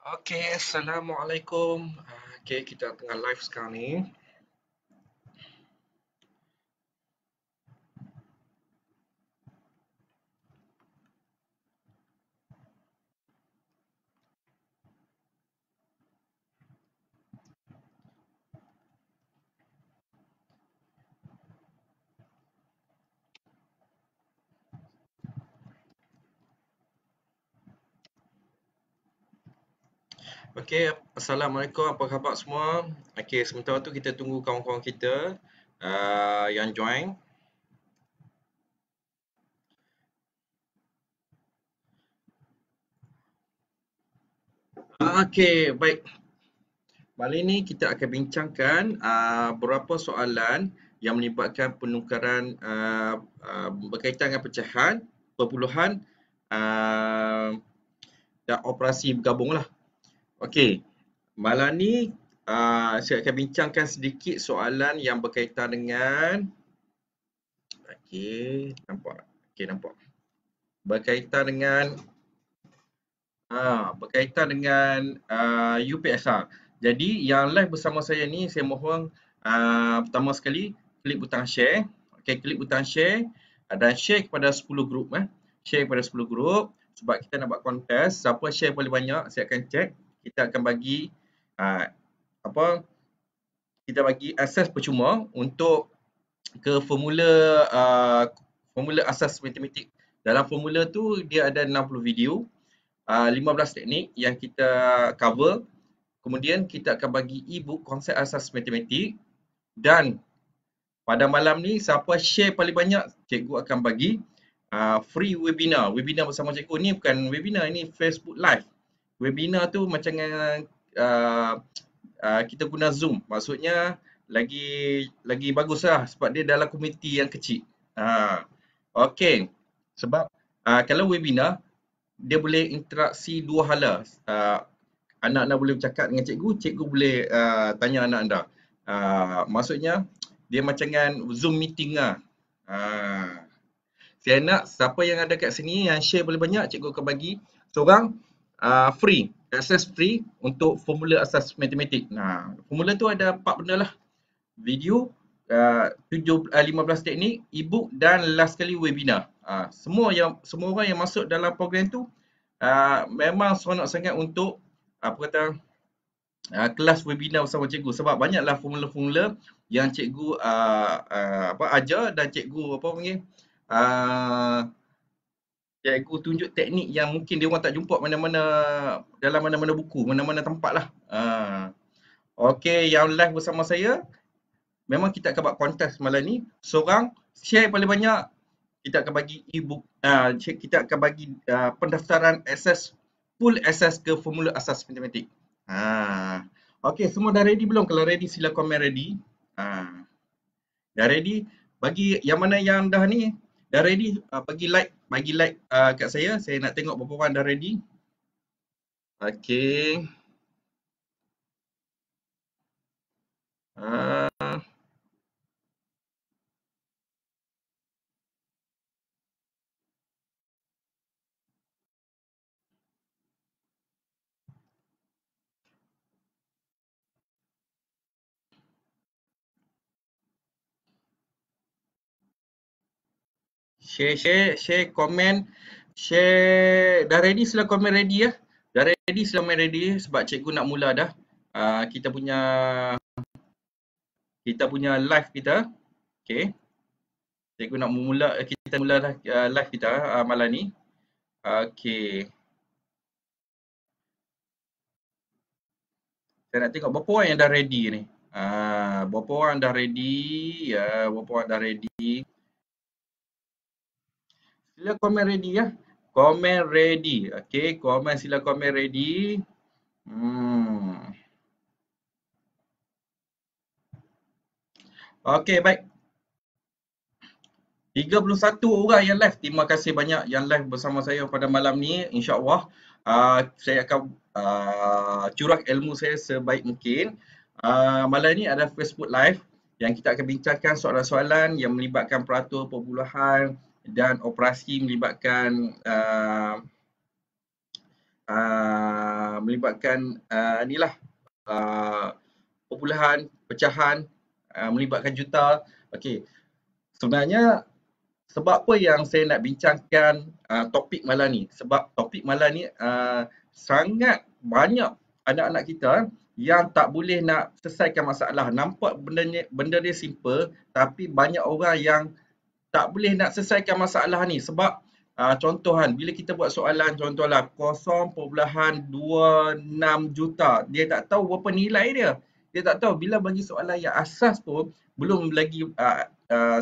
Okey, Assalamualaikum. Okey, kita tengah live sekarang ni. Okey, Assalamualaikum. Apa khabar semua? Okey, sementara tu kita tunggu kawan-kawan kita yang join. Okey, baik. Malam ini kita akan bincangkan beberapa soalan yang melibatkan penukaran berkaitan dengan pecahan, perpuluhan uh, dan operasi bergabung lah. Okey, malam ni saya akan bincangkan sedikit soalan yang berkaitan dengan nampak. Berkaitan dengan UPSR. Jadi yang live bersama saya ni saya mohon pertama sekali klik butang share. Okey, klik butang share dan share kepada 10 grup Share kepada 10 grup sebab kita nak buat kontes. Siapa share paling banyak saya akan check. Kita akan bagi uh, apa kita bagi akses percuma untuk ke formula asas matematik. Dalam formula tu dia ada 60 video, 15 teknik yang kita cover. Kemudian kita akan bagi e-book konsep asas matematik dan pada malam ni siapa share paling banyak cikgu akan bagi free webinar. Webinar bersama cikgu ni bukan webinar, ini Facebook live. Webinar tu macam uh, kita guna Zoom. Maksudnya lagi baguslah sebab dia dalam komuniti yang kecil. Okey. Sebab kalau webinar dia boleh interaksi dua hala. Anak anda boleh bercakap dengan cikgu, cikgu boleh tanya anak anda. Maksudnya dia macam dengan Zoom meeting lah. Saya nak siapa yang ada kat sini yang share paling banyak, cikgu akan bagi seorang free, access free untuk formula asas matematik. Formula tu ada 4 benda lah. Video, 15 teknik, e-book dan last sekali webinar. Semua orang yang masuk dalam program tu memang seronok sangat untuk kelas webinar bersama cikgu sebab banyaklah formula-formula yang cikgu ajar dan cikgu cikgu tunjuk teknik yang mungkin dia orang tak jumpa mana-mana dalam mana-mana buku, mana-mana tempat lah. Okey, yang live bersama saya memang kita akan buat kontes malam ni. Seorang share paling banyak kita akan bagi e-book, kita akan bagi pendaftaran full access ke formula asas matematik. Okey, semua dah ready belum? Kalau ready sila komen ready. Dah ready? Bagi yang mana yang dah ni, dah ready, bagi like kat saya. Saya nak tengok berapa orang dah ready. Okey. Share, komen, share. Dah ready sila komen ready ya. Dah ready sila komen ready sebab cikgu nak mula dah. Kita punya live kita. Okey. Cikgu nak kita mula live kita malam ni. Okey. Saya nak tengok berapa orang yang dah ready ni. Berapa orang dah ready? Ya, berapa orang dah ready? Sila komen ready ya. Komen ready. Okey, sila komen ready. Okey, baik. 31 orang yang live. Terima kasih banyak yang live bersama saya pada malam ni. InsyaAllah saya akan curah ilmu saya sebaik mungkin. Malam ni ada Facebook live yang kita akan bincangkan soalan-soalan yang melibatkan peratur perpuluhan dan operasi melibatkan melibatkan inilah perpuluhan, pecahan, melibatkan juta. Okey, sebenarnya sebab apa yang saya nak bincangkan topik malam ni? Sebab topik malam ni sangat banyak anak-anak kita yang tak boleh nak selesaikan masalah. Nampak benda dia simple, tapi banyak orang yang tak boleh nak selesaikan masalah ni sebab contoh kan, bila kita buat soalan contohlah 0.26 juta, dia tak tahu berapa nilai dia. Dia tak tahu bila bagi soalan yang asas pun belum lagi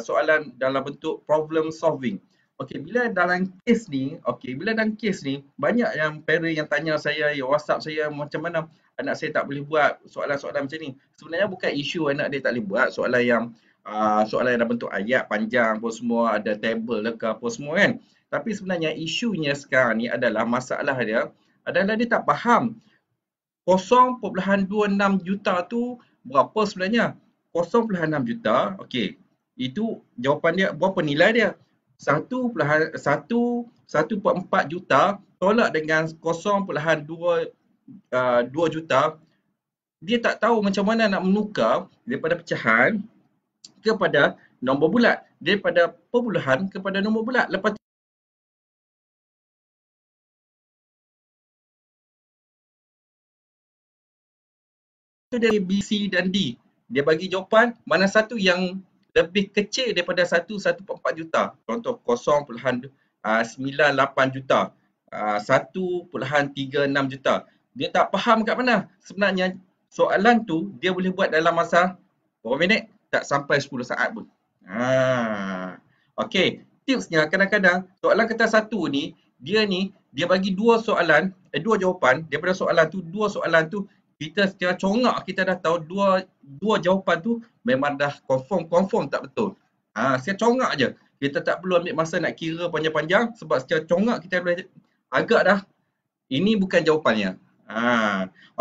soalan dalam bentuk problem solving. Okey, bila dalam kes ni, banyak yang parent yang tanya saya, yang WhatsApp saya macam mana anak saya tak boleh buat soalan-soalan macam ni. Sebenarnya bukan isu anak dia tak boleh buat soalan yang dalam bentuk ayat panjang pun semua, ada table ke apa semua kan. Tapi sebenarnya isunya sekarang ni adalah masalah dia adalah dia tak faham 0.26 juta tu berapa sebenarnya. 0.6 juta, okey. Itu jawapan dia, berapa nilai dia? 1.4 juta tolak dengan 0.2 juta. Dia tak tahu macam mana nak menukar daripada pecahan kepada nombor bulat, daripada perpuluhan kepada nombor bulat. Lepas tu dia B, C dan D. Dia bagi jawapan mana satu yang lebih kecil daripada 1.4 juta. Contoh 0.98 juta, 1.36 juta. Dia tak faham kat mana. Sebenarnya soalan tu dia boleh buat dalam masa berapa minit? Tak sampai 10 saat pun. Okey, tipsnya kadang-kadang soalan kertas satu ni dia bagi dua jawapan. Daripada soalan tu, dua soalan tu kita secara congak kita dah tahu dua jawapan tu memang dah confirm tak betul. Secara congak je. Kita tak perlu ambil masa nak kira panjang-panjang sebab secara congak kita boleh agak dah ini bukan jawapannya.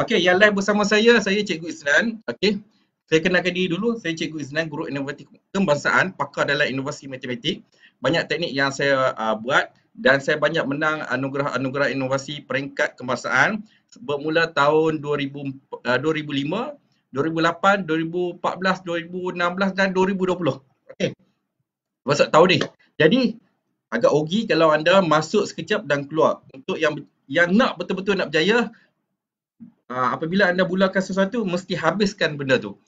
Okey, yang live bersama saya Cikgu Isnan. Okey. Saya kenalkan diri dulu, saya Cikgu Isnan, Guru Inovatif Kebangsaan, pakar dalam inovasi matematik. Banyak teknik yang saya buat dan saya banyak menang anugerah inovasi peringkat kebangsaan bermula tahun 2005, 2008, 2014, 2016 dan 2020. Okey. Masuk tahun ni. Jadi agak rugi kalau anda masuk sekejap dan keluar. Untuk yang nak betul-betul nak berjaya, apabila anda mulakan sesuatu mesti habiskan benda tu.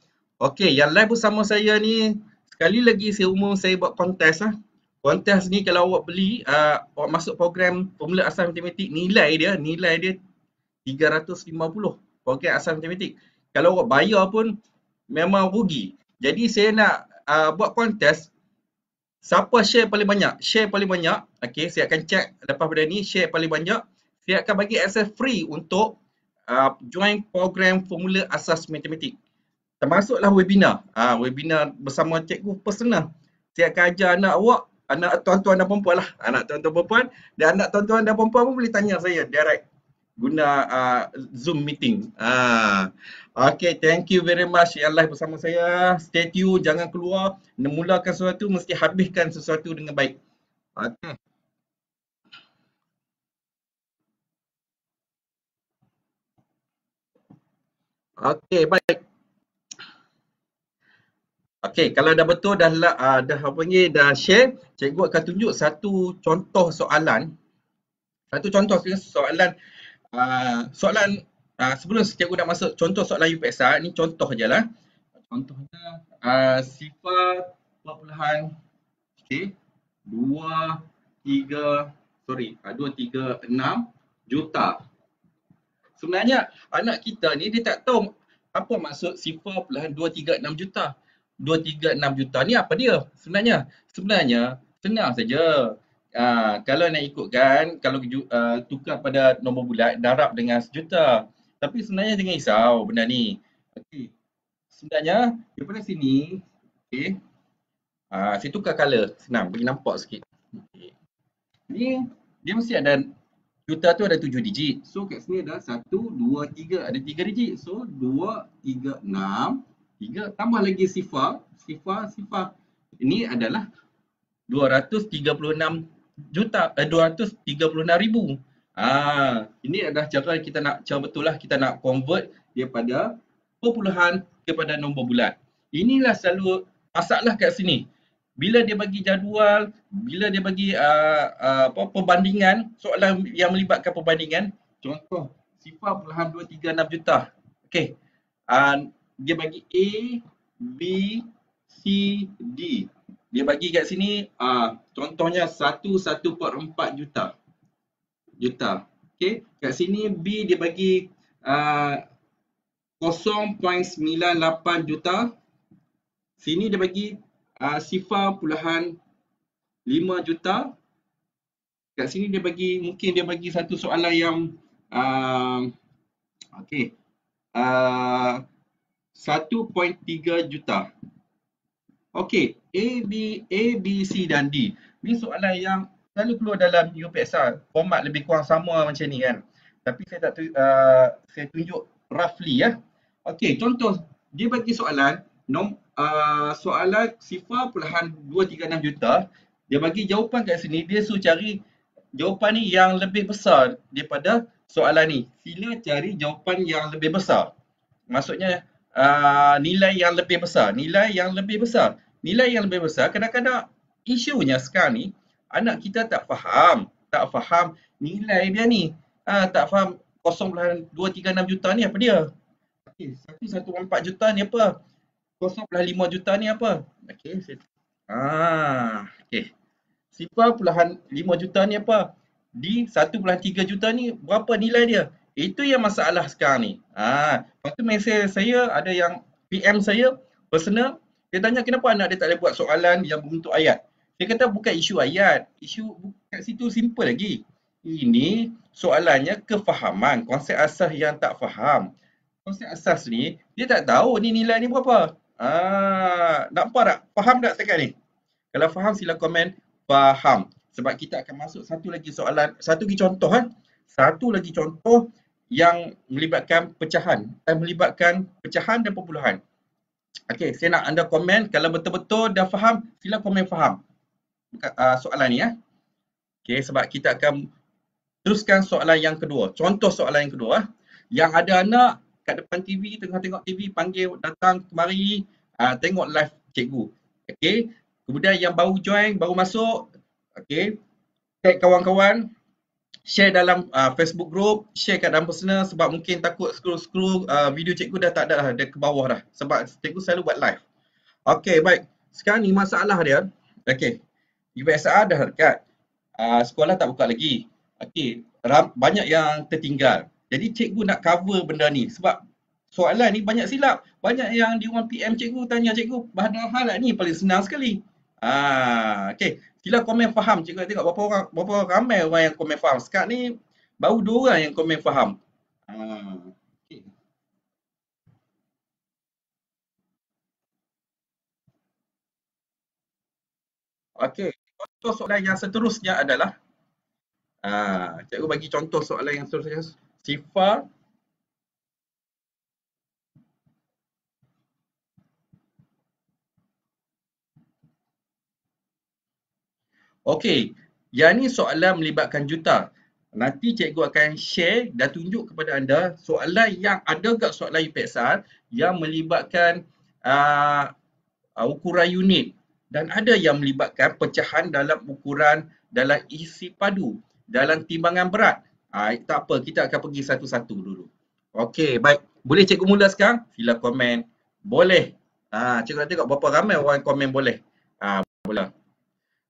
Okey, yang live bersama saya ni sekali lagi saya umum saya buat kontes lah. Kontes ni kalau awak beli, awak masuk program Formula Asas Matematik, nilai dia 350 program asas matematik. Kalau awak bayar pun memang rugi. Jadi saya nak buat kontes, siapa share paling banyak? Okey, saya akan check lepas pada ni share paling banyak. Saya akan bagi akses free untuk join program Formula Asas Matematik. Termasuklah webinar. Webinar bersama cikgu personal. Saya akan ajar anak tuan-tuan dan perempuan lah. Anak tuan-tuan perempuan dan anak tuan-tuan dan perempuan pun boleh tanya saya direct guna Zoom meeting. Okay, thank you very much yang live bersama saya. Stay tune, jangan keluar. Mulakan sesuatu, mesti habiskan sesuatu dengan baik. Okay. Okay, baik. Okey, kalau dah betul dah share, cikgu akan tunjuk satu contoh soalan. Sebelum cikgu nak masuk contoh soalan UPSR, ni contoh ajalah. Contohnya sifar perpuluhan 236 juta. Sebenarnya anak kita ni dia tak tahu apa maksud sifar perpuluhan 236 juta. 236 juta ni apa dia sebenarnya? Sebenarnya senang saja. Kalau nak ikutkan, kalau tukar pada nombor bulat, darab dengan sejuta. Tapi sebenarnya jangan risau benda ni. Okey. Sebenarnya daripada sini, okey. Saya tukar color, senang bagi nampak sikit. Okay. Ni dia mesti ada juta tu ada 7 digit. So kat sini ada 1 2 3, ada 3 digit. So 2 3 6 3 tambah lagi sifar. Ini adalah 236 juta, 236,000. Ini adalah cara kita nak, cara betul lah kita nak convert daripada perpuluhan kepada nombor bulat. Inilah selalu masalah kat sini. Bila dia bagi jadual, bila dia bagi perbandingan, soalan yang melibatkan perbandingan, contoh 0.236 juta. Okey. Dia bagi A, B, C, D. Dia bagi kat sini contohnya 1.4 juta. Okey, kat sini B dia bagi 0.98 juta. Sini dia bagi 0.5 juta. Kat sini dia bagi, mungkin dia bagi satu soalan yang okey. 1.3 juta. Okey, A, B, C dan D. Ni soalan yang selalu keluar dalam UPSR. Format lebih kurang sama macam ni kan. Tapi saya tak saya tunjuk roughly ya. Okey, contoh dia bagi soalan soalan 0.236 juta. Dia bagi jawapan kat sini, dia suruh cari jawapan ni yang lebih besar daripada soalan ni. Sila cari jawapan yang lebih besar. Maksudnya nilai yang lebih besar. Nilai yang lebih besar. Nilai yang lebih besar, kadang-kadang isunya sekarang ni, anak kita tak faham. Tak faham nilai dia ni. Tak faham 0.236 juta ni apa dia. Okay, 1.14 juta ni apa? 0.5 juta ni apa? Okey, okey. 0.5 juta ni apa? Di 1.3 juta ni berapa nilai dia? Itu yang masalah sekarang ni. Lepas tu mesej saya ada yang PM saya personal, dia tanya kenapa anak dia tak boleh buat soalan yang berbentuk ayat. Dia kata bukan isu ayat, isu kat situ simple lagi. Ini soalannya kefahaman, konsep asas yang tak faham. Konsep asas ni dia tak tahu ni nilai ni berapa. Nampak tak? Faham tak setakat ni? Kalau faham sila komen faham. Sebab kita akan masuk satu lagi soalan, satu lagi contoh Satu lagi contoh yang melibatkan pecahan, melibatkan pecahan dan perpuluhan. Okey, saya nak anda komen kalau betul-betul dah faham, sila komen faham. Soalan ni Okey, sebab kita akan teruskan soalan yang kedua. Contoh soalan yang kedua Yang ada anak kat depan TV, tengah tengok TV, panggil datang kemari, tengok live cikgu. Okey, kemudian yang baru join, baru masuk, okey, tag kawan-kawan, share dalam Facebook group, share kat dalam personal sebab mungkin takut scroll video cikgu dah tak ada dah, dia ke bawah dah. Sebab cikgu selalu buat live. Okey, baik. Sekarang ni masalah dia, okey, UPSR dah dekat. Sekolah tak buka lagi. Okey, banyak yang tertinggal. Jadi cikgu nak cover benda ni sebab soalan ni banyak silap. Banyak yang di orang PM cikgu tanya cikgu, padahal ni paling senang sekali. Okey, sila komen faham. Cikgu tengok berapa ramai orang yang komen faham. Sekarang ni baru 2 orang yang komen faham. Okey. Okey, contoh soalan yang seterusnya adalah cikgu bagi contoh soalan yang seterusnya. Sifar Okey, yang ni soalan melibatkan juta. Nanti cikgu akan share dan tunjuk kepada anda soalan yang ada kat soalan UPSR yang melibatkan ukuran unit dan ada yang melibatkan pecahan dalam ukuran dalam isi padu, dalam timbangan berat. Tak apa, kita akan pergi satu-satu dulu. Okey, baik. Boleh cikgu mula sekarang? Sila komen. Boleh. Cikgu nak tengok berapa ramai orang komen boleh. Boleh.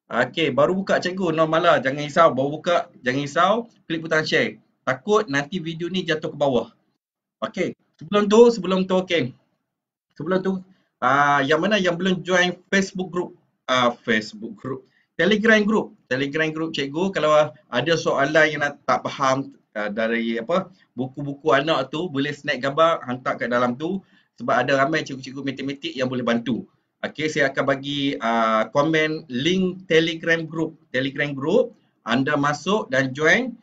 Okey, baru buka cikgu, no malah, jangan risau, baru buka, jangan risau, klik butang share. Takut nanti video ni jatuh ke bawah. Okey, sebelum tu okey. Sebelum tu yang mana yang belum join Facebook group, Telegram group cikgu, kalau ada soalan yang tak faham dari buku-buku anak tu, boleh snap gambar hantar kat dalam tu sebab ada ramai cikgu-cikgu matematik yang boleh bantu. Okey, saya akan bagi komen link Telegram group, anda masuk dan join,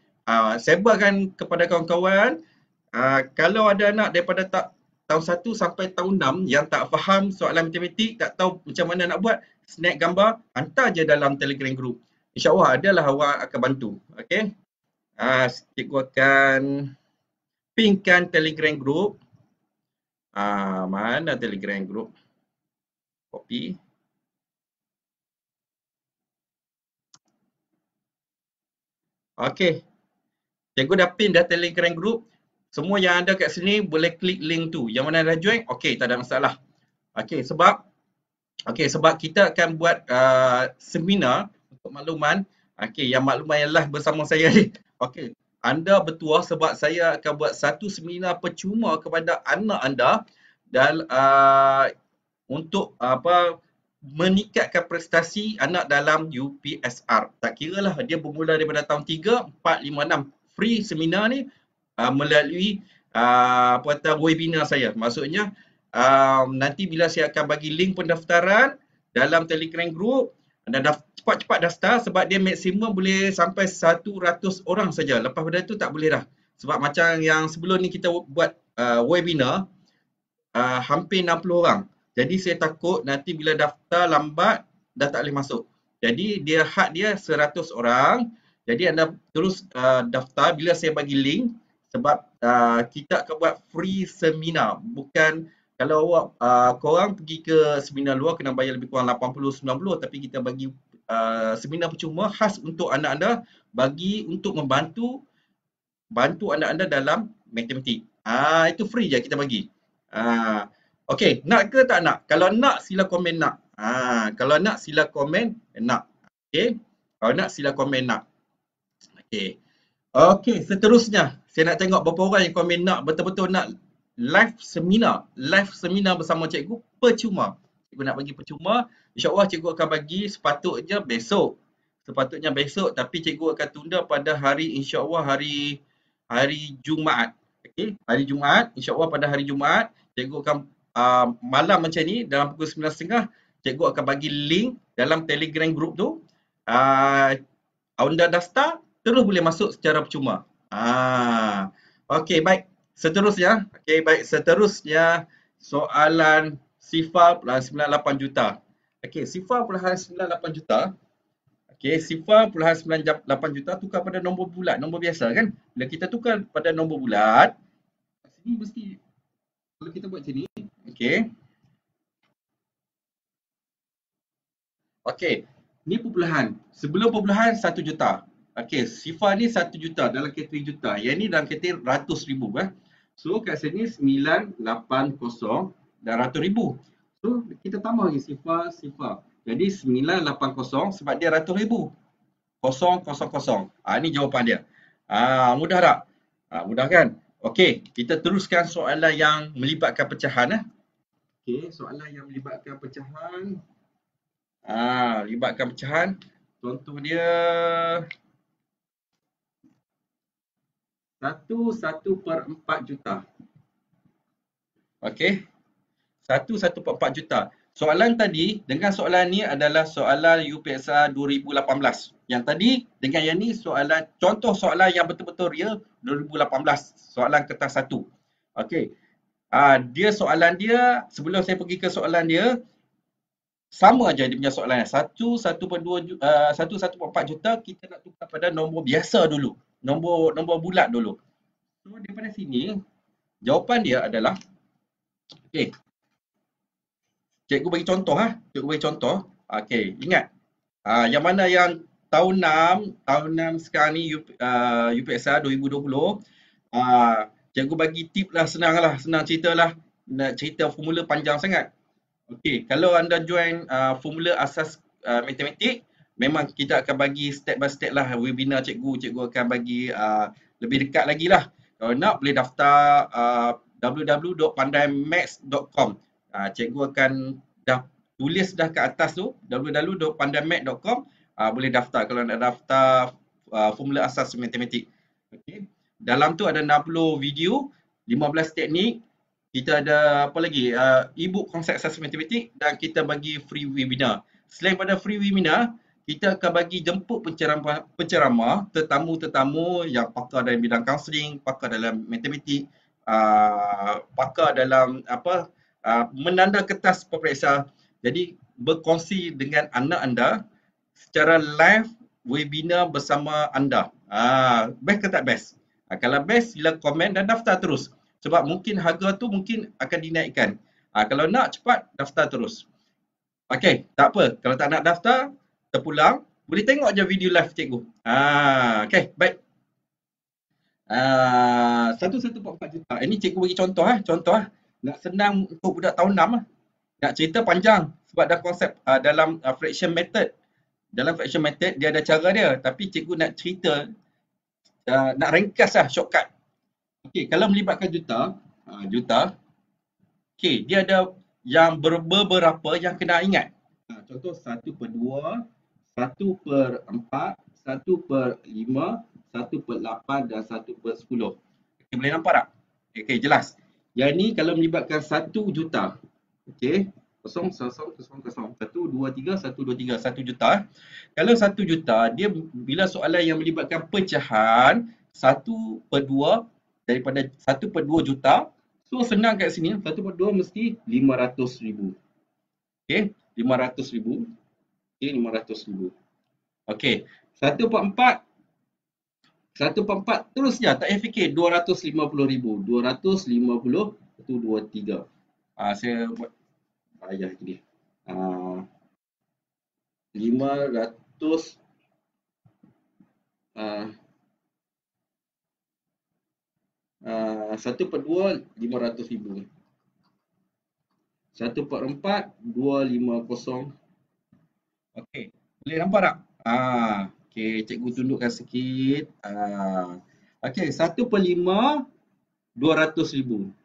sebarkan kepada kawan-kawan. Kalau ada anak daripada tahun 1 sampai tahun 6 yang tak faham soalan matematik, tak tahu macam mana nak buat, snap gambar, hantar je dalam Telegram group. InsyaAllah adalah orang akan bantu. Okey. Cikgu akan pinkan Telegram group. Mana Telegram group? Copy. Okey. Cikgu dah pin dah Telegram group. Semua yang ada kat sini boleh klik link tu. Yang mana dah join, okey, tak ada masalah. Okey, sebab kita akan buat seminar untuk makluman. Okey, yang makluman yang live bersama saya ni. Okey, anda bertuah sebab saya akan buat satu seminar percuma kepada anak anda dan untuk meningkatkan prestasi anak dalam UPSR. Tak kira lah dia bermula daripada tahun 3, 4, 5, 6. Free seminar ni melalui webinar saya. Maksudnya nanti bila saya akan bagi link pendaftaran dalam Telegram group, anda cepat-cepat daftar sebab dia maksimum boleh sampai 100 orang saja. Lepas pada tu tak boleh dah. Sebab macam yang sebelum ni kita buat webinar, hampir 60 orang. Jadi saya takut nanti bila daftar lambat, dah tak boleh masuk. Jadi dia had dia 100 orang. Jadi anda terus daftar bila saya bagi link sebab kita akan buat free seminar. Bukan kalau awak korang pergi ke seminar luar kena bayar lebih kurang 80-90, tapi kita bagi seminar percuma khas untuk anak anda, bagi untuk membantu anak anda dalam matematik. Itu free je kita bagi. Okey, nak ke tak nak? Kalau nak sila komen nak. Kalau nak sila komen nak. Okey. Kalau nak sila komen nak. Okey. Okey, seterusnya saya nak tengok berapa orang yang komen nak betul-betul nak live seminar bersama cikgu percuma. Cikgu nak bagi percuma, insya-Allah cikgu akan bagi sepatutnya besok. Tapi cikgu akan tunda pada hari insya-Allah hari Jumaat. Okey, hari Jumaat, insya-Allah pada hari Jumaat cikgu akan malam macam ni dalam pukul 9.30 cikgu akan bagi link dalam Telegram group tu. Anda daftar terus boleh masuk secara percuma. Okey, baik. Seterusnya soalan Sifa plus 98 juta. Okey, Sifa plus 98 juta. Okey, Sifa plus 98 juta tukar pada nombor bulat, nombor biasa kan? Bila kita tukar pada nombor bulat, sini mesti kalau kita buat macam ni, okey. Okey, ni perpuluhan. Sebelum perpuluhan 1 juta. Okey, Sifa ni 1 juta dalam kategori juta. Yang ni dalam kategori ratus ribu. So kat sini 980 dan ratus ribu. So kita tambah lagi Sifa. Jadi 980 sebab dia ratus ribu. 000. Ni jawapan dia. Mudah tak? Mudah kan? Okey, kita teruskan soalan yang melibatkan pecahan. Okey, soalan yang melibatkan pecahan. Libatkan pecahan. Contoh dia 1/4 juta. Okey. 1/4 juta. Soalan tadi dengan soalan ni adalah soalan UPSR 2018. Yang tadi dengan yang ni soalan contoh soalan yang betul-betul real 2018. Soalan kertas 1. Okey. Dia soalan dia sebelum saya pergi ke soalan dia sama aja dia punya soalan. 1/4 juta kita nak tukar pada nombor biasa dulu. Nombor bulat dulu. So daripada sini jawapan dia adalah okey. Cikgu bagi contoh. Okey, ingat. Yang mana yang tahun 6 sekarang ni UPSR 2020. Cikgu bagi tip lah, senang ceritalah. Nak cerita formula panjang sangat. Okey, kalau anda join formula asas matematik, memang kita akan bagi step by step lah webinar cikgu akan bagi lebih dekat lagi lah. Kalau nak boleh daftar www.pandaimaths.com. Cikgu akan dah tulis dah kat atas tu www.pandaimaths.com. Boleh daftar kalau nak daftar formula asas matematik. Okey. Dalam tu ada 60 video, 15 teknik. Kita ada apa lagi? E-book konsep asas matematik dan kita bagi free webinar. Selain pada free webinar, kita akan bagi jemput penceramah, tetamu-tetamu yang pakar dalam bidang kaunseling, pakar dalam matematik, pakar dalam menanda kertas pemeriksa. Jadi berkongsi dengan anak anda secara live webinar bersama anda. Best ke tak best? Kalau best, sila komen dan daftar terus. Sebab mungkin harga tu mungkin akan dinaikkan. Kalau nak cepat, daftar terus. Okey, tak apa. Kalau tak nak daftar, terpulang. Boleh tengok je video live cikgu. Okey, baik. 1,144 juta. Ini cikgu bagi contoh contoh nak senang untuk budak tahun 6 Nak cerita panjang sebab dah konsep dalam fraction method. Dalam fraction method dia ada cara dia, tapi cikgu nak cerita nak ringkas shortcut. Okey, kalau melibatkan juta, okey, dia ada yang beberapa yang kena ingat. Contoh 1/2, 1/4, 1/5, 1/8 dan 1/10. Okay, boleh nampak tak? Okey, jelas. Yang ni kalau melibatkan 1 juta. Okey. 0, 0, 0, 0. 1, 2, 3, 1, 2, 3. 1 juta. Kalau 1 juta, dia bila soalan yang melibatkan pecahan 1/2 daripada 1/2 juta. So, senang kat sini. 1/2 mesti 500,000. Okey, 500,000. Okey, 500,000. Okey, 1/4 terus je, tak payah fikir. 250,000. 250, 1, 2, 3. Saya buat payah ni. 500 1/2 500,000. 1/4 250. Okey, boleh nampak tak? Okey, cikgu tundukkan sikit. Okey, 1/5 200,000.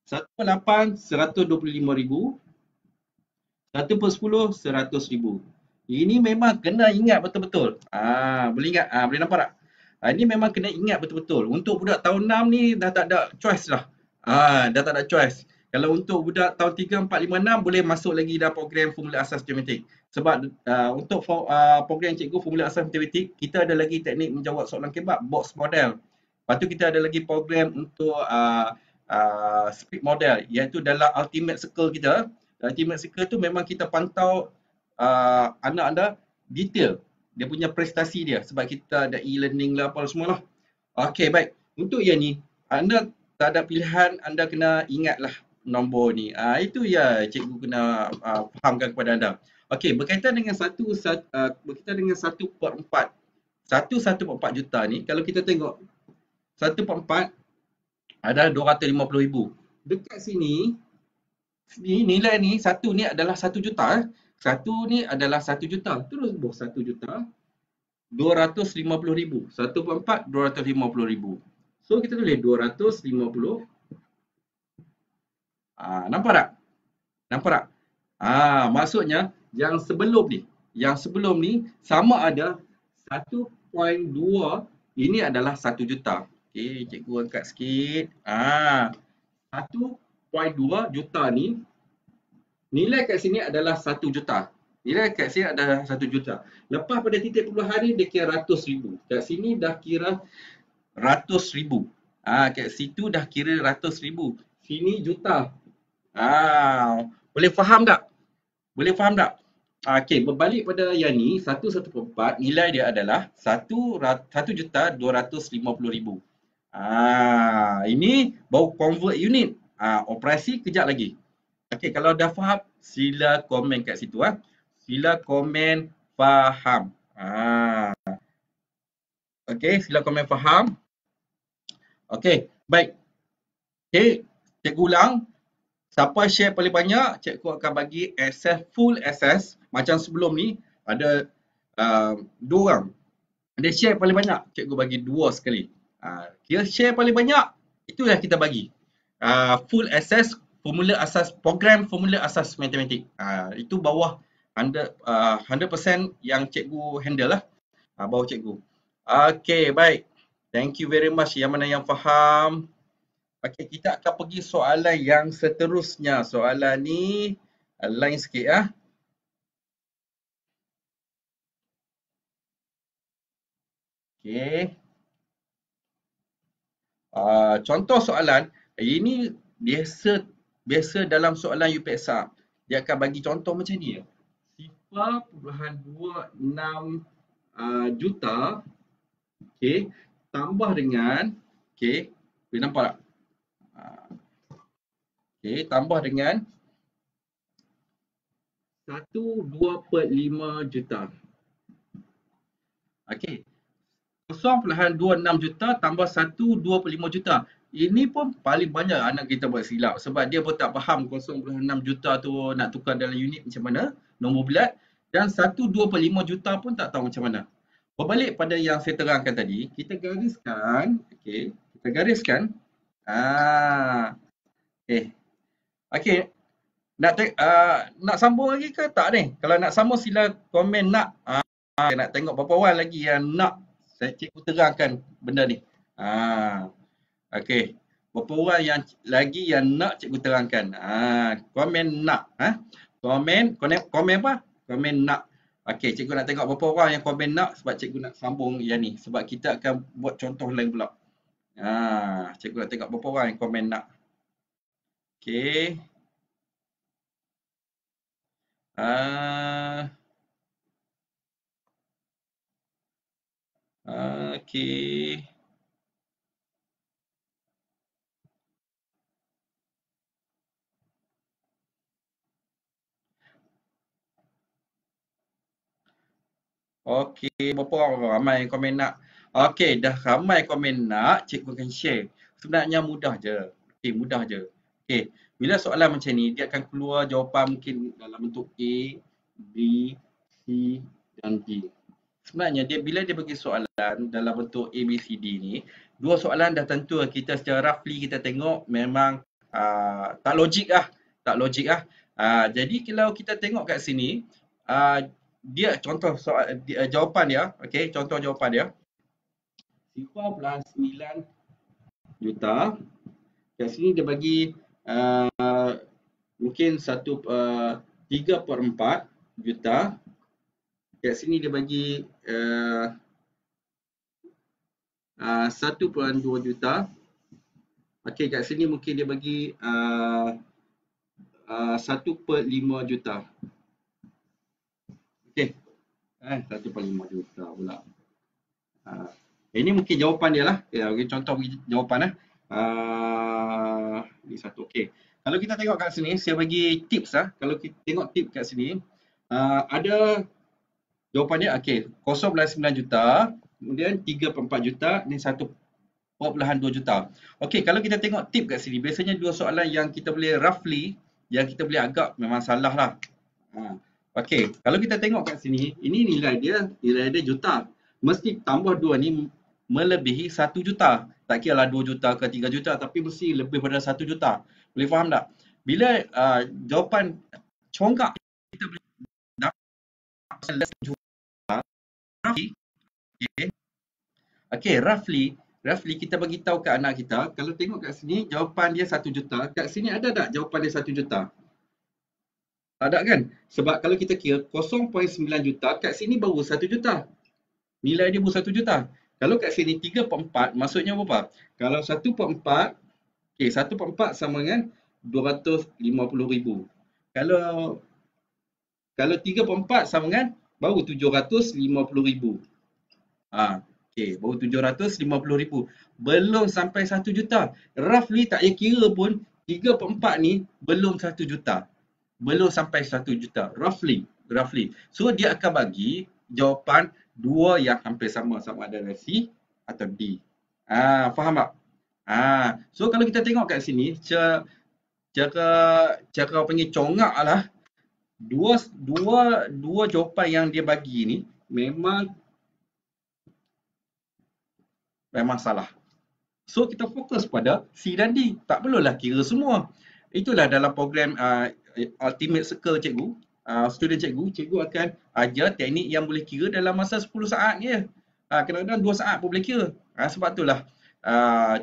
1/8 125,000. 1/10 100,000. Ini memang kena ingat betul-betul. Boleh ingat? Boleh nampak tak? Ini memang kena ingat betul-betul. Untuk budak tahun 6 ni dah tak ada choice lah. Dah tak ada choice. Kalau untuk budak tahun 3, 4, 5, 6 boleh masuk lagi dalam program formula asas matematik. Sebab untuk program cikgu formula asas matematik, kita ada lagi teknik menjawab soalan kebab, box model. Lepas tu kita ada lagi program untuk split model, iaitu dalam ultimate circle kita. Ultimate circle tu memang kita pantau anak anda detail dia punya prestasi dia sebab kita ada e-learning lah apa semua lah. Okey, baik. Untuk yang ni, anda tak ada pilihan, anda kena ingatlah nombor ni. Itu ya cikgu kena fahamkan kepada anda. Okey, berkaitan dengan 1/4. 1/4 juta ni, kalau kita tengok 1/4 ada 250,000. Dekat sini, nilai ni, satu ni adalah 1 juta. Satu ni adalah 1 juta. Terus buh 1 juta. 250,000. 1/4 250,000. So kita tulis 250. Nampak tak? Nampak tak? Maksudnya yang sebelum ni sama ada 1.2, ini adalah 1 juta. Okey, cikgu angkat sikit. 1.2 juta ni nilai kat sini adalah 1 juta. Nilai kat sini adalah 1 juta. Lepas pada titik puluhan ni dia kira ratus ribu. Kat sini dah kira ratus ribu. Kat situ dah kira ratus ribu. Sini juta. Boleh faham tak? Boleh faham tak? Okey, berbalik pada yang ni, 1/4 nilai dia adalah 1,250,000. Ini baru convert unit. Operasi kejap lagi. Okey, kalau dah faham, sila komen kat situ. Sila komen faham. Okey, sila komen faham. Okey, baik. Okey, cikgu ulang. Siapa share paling banyak, cikgu akan bagi access, full access. Macam sebelum ni, ada 2 orang. Dia share paling banyak, cikgu bagi 2 sekali. Dia share paling banyak, itulah kita bagi. Full access formula asas, program formula asas matematik. Itu bawah 100% yang cikgu handle lah. Bawah cikgu. Okey, baik. Thank you very much yang mana yang faham. Okey, kita akan pergi soalan yang seterusnya. Soalan ni lain sikit . Okey. Contoh soalan, ini biasa dalam soalan UPSR. Dia akan bagi contoh macam ni. juta, okey, tambah dengan, okey, boleh nampak tak? Okey, tambah dengan 1.25 juta. Okey, 0.26 juta tambah 1.25 juta. Ini pun paling banyak anak kita buat silap sebab dia pun tak faham 0.6 juta tu nak tukar dalam unit macam mana, nombor bulat, dan 1.25 juta pun tak tahu macam mana. Berbalik pada yang saya terangkan tadi, kita gariskan, okey, kita gariskan. Okey. Okey, nak sambung lagi ke tak ni? Kalau nak sambung sila komen nak. Nak tengok berapa orang lagi yang nak saya cikgu terangkan benda ni. Okey. Berapa orang yang lagi yang nak cikgu terangkan? Komen nak. Komen apa? Komen nak. Okey, cikgu nak tengok berapa orang yang komen nak sebab cikgu nak sambung yang ni. Sebab kita akan buat contoh lain pula. Cikgu nak tengok berapa orang yang komen nak. Okey. Okey. Okey, berapa orang ramai yang komen nak? Okey, dah ramai komen nak, cikgu akan share. Sebenarnya mudah je. Okey, mudah je. Okey, bila soalan macam ni, dia akan keluar jawapan mungkin dalam bentuk A, B, C dan D. Sebenarnya bila dia bagi soalan dalam bentuk A, B, C, D ni, dua soalan dah tentu kita secara roughly kita tengok memang tak logik lah. Tak logik lah. Jadi kalau kita tengok kat sini, dia contoh soal jawapan dia, okey, contoh jawapan dia. Sifar plus 9 juta. Kat sini dia bagi mungkin 3/4 juta. Kat sini dia bagi 1.2 juta. Okey, kat sini mungkin dia bagi 1.5 juta. Okey. 1.5 juta pula. Ini mungkin jawapan dia lah. Okay, contoh jawapan lah. Ini satu. Okey. Kalau kita tengok kat sini, saya bagi tips lah. Kalau kita tengok tips kat sini, ada jawapan dia. Okey, 0.9 juta, kemudian 3/4 juta, ni 1.2 juta. Okey, kalau kita tengok tips kat sini, biasanya dua soalan yang kita boleh roughly, yang kita boleh agak memang salah lah. Okey, kalau kita tengok kat sini, ini nilai dia juta. Mesti tambah 2 ni melebihi 1 juta. Tak kira lah 2 juta ke 3 juta, tapi mesti lebih pada 1 juta. Boleh faham tak? Bila jawapan congkak kita boleh dapat less juta, okay, roughly kita bagi tahu ke anak kita, kalau tengok kat sini jawapan dia 1 juta, kat sini ada tak jawapan dia 1 juta? Tak ada kan? Sebab kalau kita kira 0.9 juta, kat sini baru 1 juta. Nilai dia baru 1 juta. Kalau kat sini 3/4, maksudnya berapa? Kalau 1/4, okey, 1/4 sama dengan 250,000. Kalau 3/4 sama dengan baru 750,000. Okey, baru 750,000. Belum sampai 1 juta. Roughly tak payah kira pun 3/4 ni belum 1 juta. Belum sampai 1 juta. Roughly. So dia akan bagi jawapan dua yang hampir sama ada C atau D. Faham tak? So kalau kita tengok kat sini, cara panggil congak lah, dua jawapan yang dia bagi ni memang salah. So kita fokus pada C dan D. Tak perlulah kira semua. Itulah dalam program Ultimate Circle cikgu, student cikgu akan ajar teknik yang boleh kira dalam masa 10 saat je. Kadang-kadang 2 saat pun boleh kira. Sebab itulah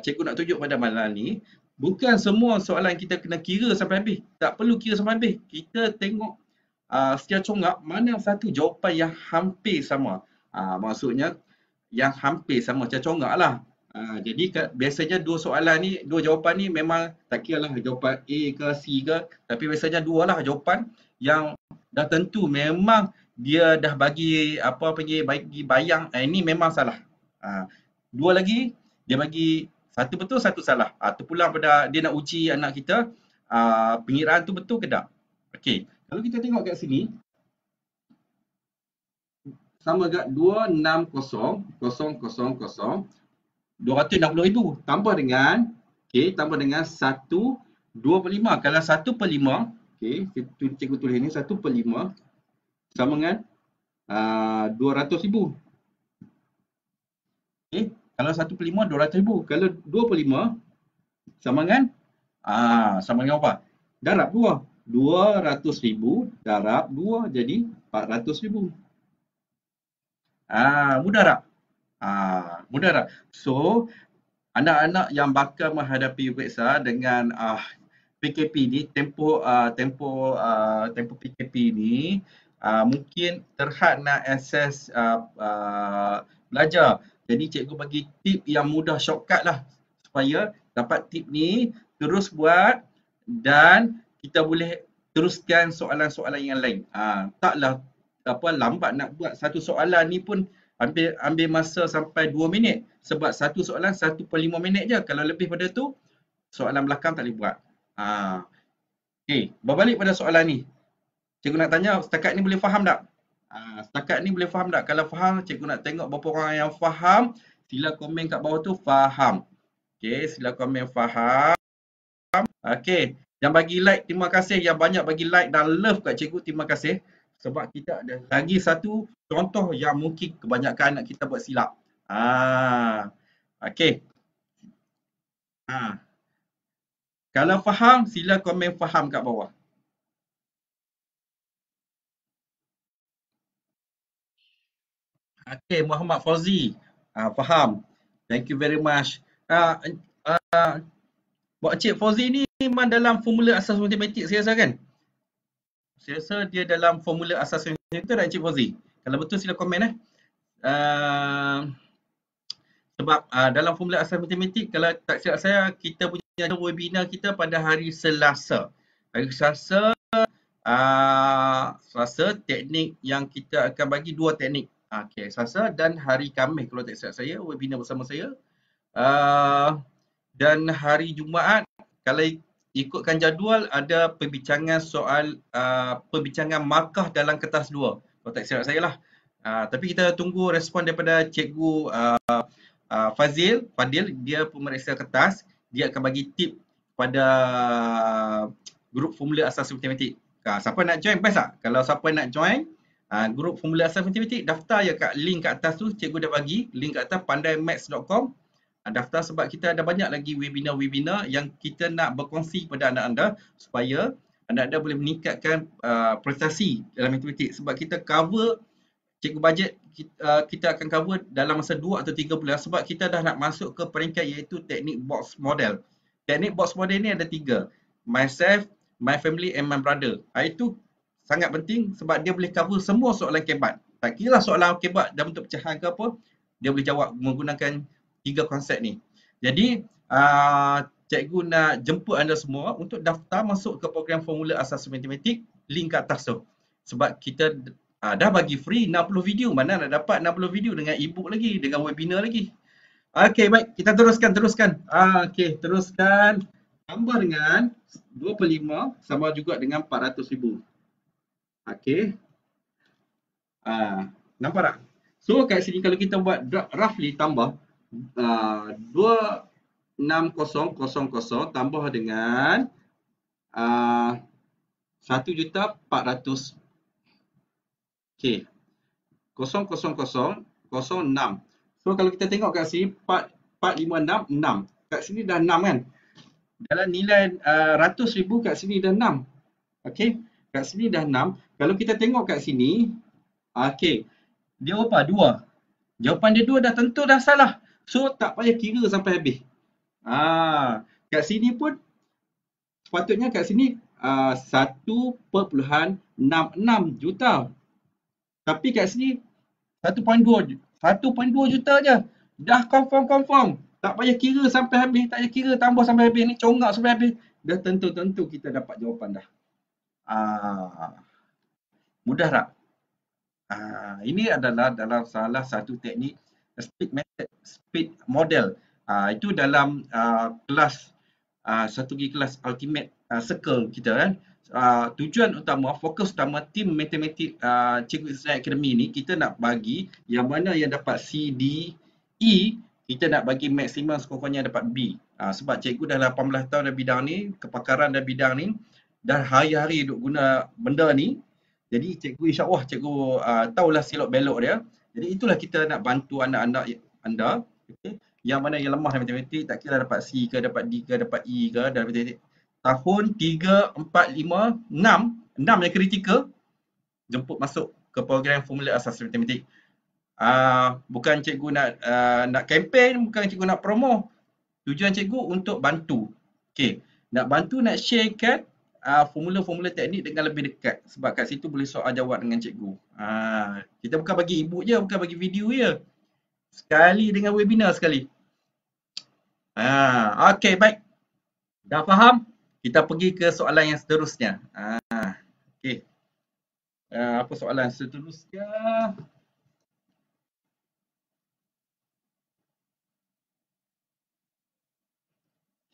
cikgu nak tunjuk pada malam ni, bukan semua soalan kita kena kira sampai habis. Tak perlu kira sampai habis. Kita tengok secara congak mana satu jawapan yang hampir sama. Maksudnya yang hampir sama secara congak lah. Jadi biasanya dua jawapan ni memang tak kira lah jawapan A ke C ke, tapi biasanya dua lah jawapan yang dah tentu memang dia dah bagi apa panggil bagi bayang, ini memang salah. Ah, dua lagi dia bagi satu betul satu salah. Terpulang pada dia nak uji anak kita pengiraan tu betul ke tak. Okey, kalau kita tengok kat sini sama agak 260,000 tambah dengan tambah dengan 1/25. Kalau 1/5 cikgu tulis ni 1/5 sama dengan 200,000. Kalau 1/5 200,000. Kalau 2/5 sama dengan sama dengan apa? Darab 2. 200,000 darab 2 jadi 400,000. Mudah tak? Mudah tak? So, anak-anak yang bakal menghadapi UPEXA dengan PKP ni, tempoh PKP ni, mungkin terhad nak akses belajar. Jadi cikgu bagi tip yang mudah, shortcut lah supaya dapat tip ni, terus buat dan kita boleh teruskan soalan-soalan yang lain. Taklah lambat nak buat satu soalan ni pun ambil masa sampai 2 minit sebab satu soalan 1/5 minit je. Kalau lebih pada tu soalan belakang tak boleh buat. Berbalik pada soalan ni. Cikgu nak tanya setakat ni boleh faham tak? Setakat ni boleh faham tak? Kalau faham, cikgu nak tengok berapa orang yang faham. Sila komen kat bawah tu faham. Sila komen faham. Yang bagi like, terima kasih. Yang banyak bagi like dan love kat cikgu, terima kasih. Sebab kita ada lagi satu contoh yang mungkin kebanyakan anak kita buat silap. Kalau faham, sila komen faham kat bawah. Muhammad Fauzi. Faham. Thank you very much. Encik Fauzi ni memang dalam formula asas matematik saya rasa kan? Saya rasa dia dalam formula asas matematik, betul tak Encik Fauzi? Kalau betul sila komen sebab dalam formula asas matematik, kalau tak silap saya, kita punya webinar kita pada hari Selasa. Hari Selasa, teknik yang kita akan bagi dua teknik. Selasa dan hari Khamis kalau tak silap saya, webinar bersama saya. Dan hari Jumaat, kalau ikutkan jadual, ada perbincangan soal perbincangan markah dalam kertas 2. Kalau tak silap saya lah. Tapi kita tunggu respon daripada cikgu Fadil, dia pemeriksa kertas, dia akan bagi tip pada grup formula asas matematik. Siapa nak join, best tak? Kalau siapa nak join grup formula asas matematik, daftar je kat link kat atas tu, cikgu dah bagi link kat atas pandaimaths.com. Daftar sebab kita ada banyak lagi webinar-webinar yang kita nak berkongsi pada anda-anda supaya anda-anda boleh meningkatkan prestasi dalam matematik. Sebab kita cover cikgu bajet, kita akan cover dalam masa 2 atau 3 bulan sebab kita dah nak masuk ke peringkat iaitu teknik box model. Teknik box model ni ada 3. Myself, my family and my brother. Itu sangat penting sebab dia boleh cover semua soalan kebat. Tak kira soalan kebat dalam bentuk pecahan ke apa, dia boleh jawab menggunakan 3 konsep ni. Jadi, cikgu nak jemput anda semua untuk daftar masuk ke program formula asas matematik, link kat atas tu. Sebab kita dah bagi free 60 video. Mana nak dapat 60 video dengan e-book lagi, dengan webinar lagi. Baik. Kita teruskan. Teruskan. Tambah dengan 2/5 sama juga dengan 400,000. Nampak tak? So, kat sini kalau kita buat roughly tambah 260,000 tambah dengan 1,400,000. 0,0006. So kalau kita tengok kat sini 456 6. Kat sini dah 6 kan? Dalam nilai 100,000 kat sini dah 6. Kat sini dah 6. Kalau kita tengok kat sini, dia apa? 2. Jawapan dia 2 dah tentu dah salah. So tak payah kira sampai habis. Kat sini pun sepatutnya kat sini 1.66 juta. Tapi kat sini 1.2 juta je. Dah confirm. Tak payah kira sampai habis, tak payah kira tambah sampai habis ni, congak sampai habis. Dah tentu kita dapat jawapan dah. Mudah tak? Ini adalah dalam salah satu teknik speed model. Itu dalam kelas satu lagi kelas ultimate circle kita kan. Tujuan utama, fokus utama tim matematik Cikgu Islam Academy ni, kita nak bagi yang mana yang dapat C, D, E, kita nak bagi maksimum skor-skornya dapat B. Sebab cikgu dah 18 tahun dalam bidang ni, kepakaran dalam bidang ni, dah hari-hari duk guna benda ni. Jadi cikgu, insya-Allah cikgu tahulah silap belok dia. Jadi itulah kita nak bantu anak-anak anda, okay, yang mana yang lemah dalam matematik, tak kira dapat C ke, dapat D ke, dapat E ke dalam matematik. Tahun 3, 4, 5, 6, 6 yang kritikal, jemput masuk ke program Formula Asas Matematik. Bukan cikgu nak kempen, bukan cikgu nak promo. Tujuan cikgu untuk bantu. Okey, nak bantu, nak sharekan formula-formula teknik dengan lebih dekat. Sebab kat situ boleh soal jawab dengan cikgu. Kita bukan bagi e-book je, bukan bagi video je. Sekali dengan webinar sekali. Okey, baik. Dah faham? Kita pergi ke soalan yang seterusnya. Okey. Apa soalan seterusnya?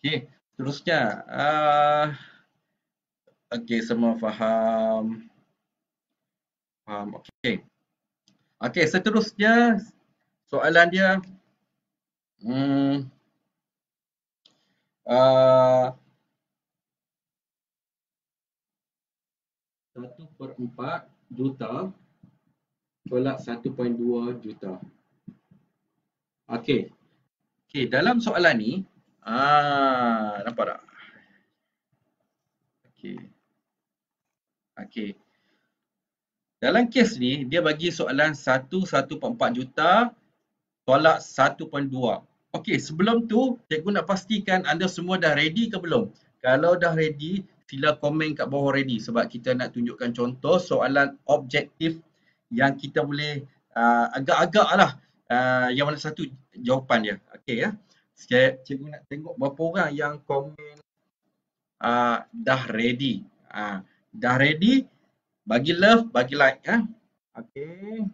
Okey, seterusnya. Okey, semua faham. Okey. Okey, seterusnya soalan dia 1/4 juta tolak 1.2 juta. Okey. Okey, dalam soalan ni, nampak tak? Okey. Okey. Dalam kes ni, dia bagi soalan 1/4 juta tolak 1.2. Okey, sebelum tu, cikgu nak pastikan anda semua dah ready ke belum? Kalau dah ready, sila komen kat bawah ready. Sebab kita nak tunjukkan contoh soalan objektif yang kita boleh agak-agak lah yang mana satu jawapan dia. Okey ya. Cikgu nak tengok berapa orang yang komen dah ready. Dah ready, bagi love, bagi like ya. Okey.